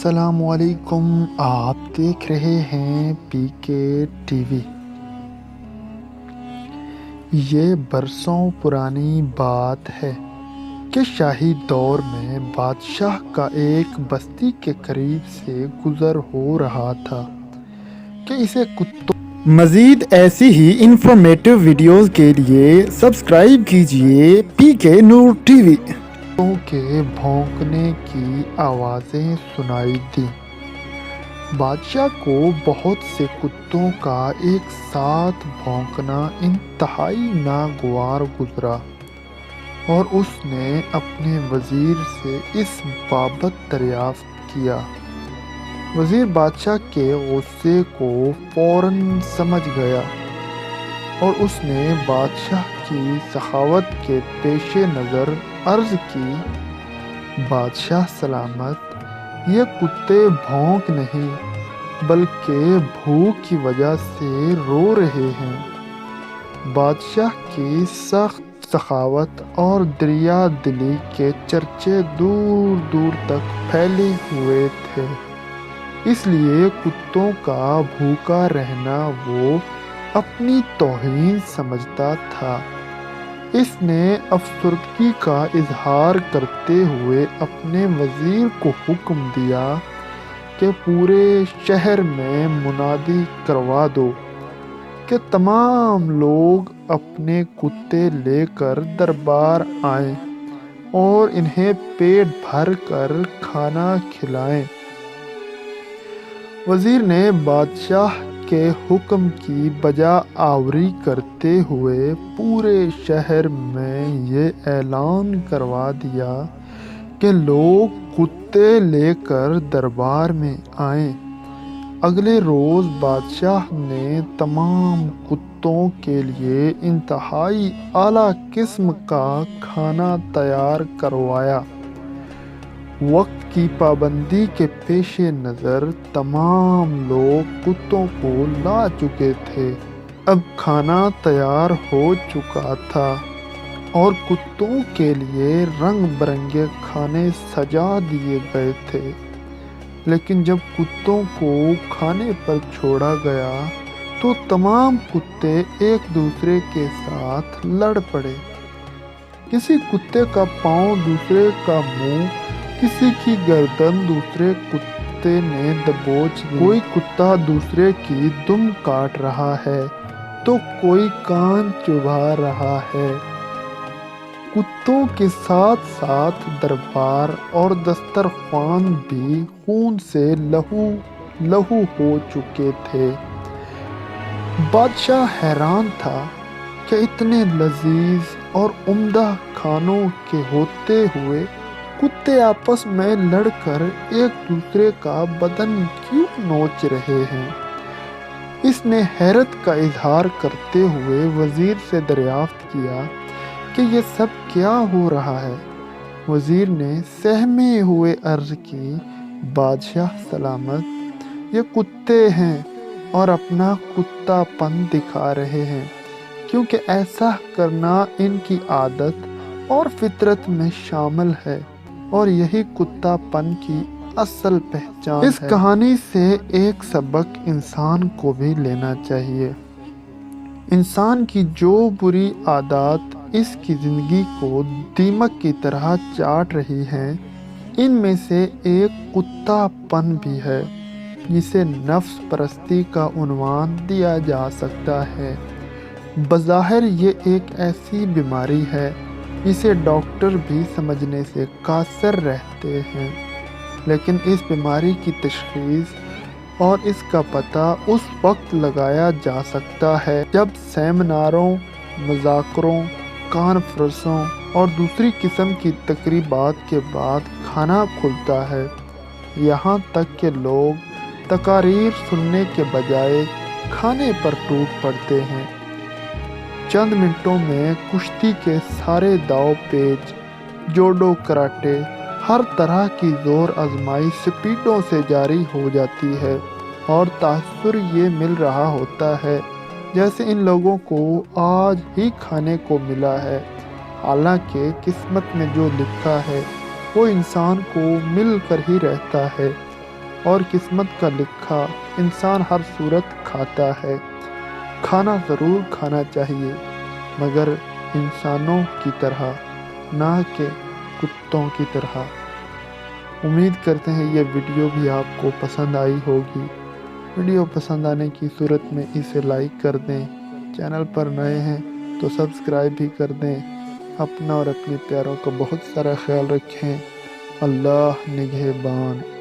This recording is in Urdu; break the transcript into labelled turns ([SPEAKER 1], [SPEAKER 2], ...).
[SPEAKER 1] السلام علیکم، آپ دیکھ رہے ہیں پی کے ٹی وی۔ یہ برسوں پرانی بات ہے کہ شاہی دور میں بادشاہ کا ایک بستی کے قریب سے گزر ہو رہا تھا کہ اسے مزید ایسی ہی انفارمیٹیو ویڈیوز کے لیے سبسکرائب کیجئے پی کے نور ٹی وی۔ کتوں کے بھونکنے کی آوازیں سنائی دیں۔ بادشاہ کو بہت سے کتوں کا ایک ساتھ بھونکنا انتہائی ناگوار گزرا اور اس نے اپنے وزیر سے اس بابت دریافت کیا۔ وزیر بادشاہ کے غصے کو فوراً سمجھ گیا اور اس نے بادشاہ کی سخاوت کے پیش نظر عرض کی، بادشاہ سلامت، یہ کتے بھونک نہیں بلکہ بھوک کی وجہ سے رو رہے ہیں۔ بادشاہ کی سخت سخاوت اور دریا دلی کے چرچے دور دور تک پھیلے ہوئے تھے، اس لیے کتوں کا بھوکا رہنا وہ اپنی توہین سمجھتا تھا۔ اس نے افسردگی کا اظہار کرتے ہوئے اپنے وزیر کو حکم دیا کہ پورے شہر میں منادی کروا دو کہ تمام لوگ اپنے کتے لے کر دربار آئیں اور انہیں پیٹ بھر کر کھانا کھلائیں۔ وزیر نے بادشاہ کے حکم کی بجا آوری کرتے ہوئے پورے شہر میں یہ اعلان کروا دیا کہ لوگ کتے لے کر دربار میں آئیں۔ اگلے روز بادشاہ نے تمام کتوں کے لیے انتہائی اعلیٰ قسم کا کھانا تیار کروایا۔ وقت کی پابندی کے پیش نظر تمام لوگ کتوں کو لا چکے تھے۔ اب کھانا تیار ہو چکا تھا اور کتوں کے لیے رنگ برنگے کھانے سجا دیے گئے تھے، لیکن جب کتوں کو کھانے پر چھوڑا گیا تو تمام کتے ایک دوسرے کے ساتھ لڑ پڑے۔ کسی کتے کا پاؤں دوسرے کا منہ، کسی کی گردن دوسرے کتے نے دبوچ لی۔ کوئی کتا دوسرے کی دم کاٹ رہا ہے تو کوئی کان چبا رہا ہے۔ کتوں کے ساتھ ساتھ دربار اور دسترخوان بھی خون سے لہو ہو چکے تھے۔ بادشاہ حیران تھا کہ اتنے لذیذ اور عمدہ کھانوں کے ہوتے ہوئے کتے آپس میں لڑ کر ایک دوسرے کا بدن کیوں نوچ رہے ہیں۔ اس نے حیرت کا اظہار کرتے ہوئے وزیر سے دریافت کیا کہ یہ سب کیا ہو رہا ہے۔ وزیر نے سہمے ہوئے عرض کی، بادشاہ سلامت، یہ کتے ہیں اور اپنا کتا پن دکھا رہے ہیں، کیونکہ ایسا کرنا ان کی عادت اور فطرت میں شامل ہے اور یہی کتا پن کی اصل پہچان ہے۔ اس کہانی سے ایک سبق انسان کو بھی لینا چاہیے۔ انسان کی جو بری عادات اس کی زندگی کو دیمک کی طرح چاٹ رہی ہیں، ان میں سے ایک کتا پن بھی ہے، جسے نفس پرستی کا عنوان دیا جا سکتا ہے۔ بظاہر یہ ایک ایسی بیماری ہے جسے ڈاکٹر بھی سمجھنے سے قاصر رہتے ہیں، لیکن اس بیماری کی تشخیص اور اس کا پتہ اس وقت لگایا جا سکتا ہے جب سیمیناروں، مذاکروں، کانفرنسوں اور دوسری قسم کی تقریبات کے بعد کھانا کھلتا ہے، یہاں تک کہ لوگ تقاریر سننے کے بجائے کھانے پر ٹوٹ پڑتے ہیں۔ چند منٹوں میں کشتی کے سارے داؤ پیچ، جوڈو، کراٹے، ہر طرح کی زور آزمائی سپیڈوں سے جاری ہو جاتی ہے اور تاثر یہ مل رہا ہوتا ہے جیسے ان لوگوں کو آج ہی کھانے کو ملا ہے، حالانکہ قسمت میں جو لکھا ہے وہ انسان کو مل کر ہی رہتا ہے۔ اور قسمت کا لکھا انسان ہر صورت کھاتا ہے۔ کھانا ضرور کھانا چاہیے، مگر انسانوں کی طرح، نہ کہ کتوں کی طرح۔ امید کرتے ہیں یہ ویڈیو بھی آپ کو پسند آئی ہوگی۔ ویڈیو پسند آنے کی صورت میں اسے لائک کر دیں، چینل پر نئے ہیں تو سبسکرائب بھی کر دیں۔ اپنا اور اپنے پیاروں کا بہت سارا خیال رکھیں۔ اللہ نگہبان۔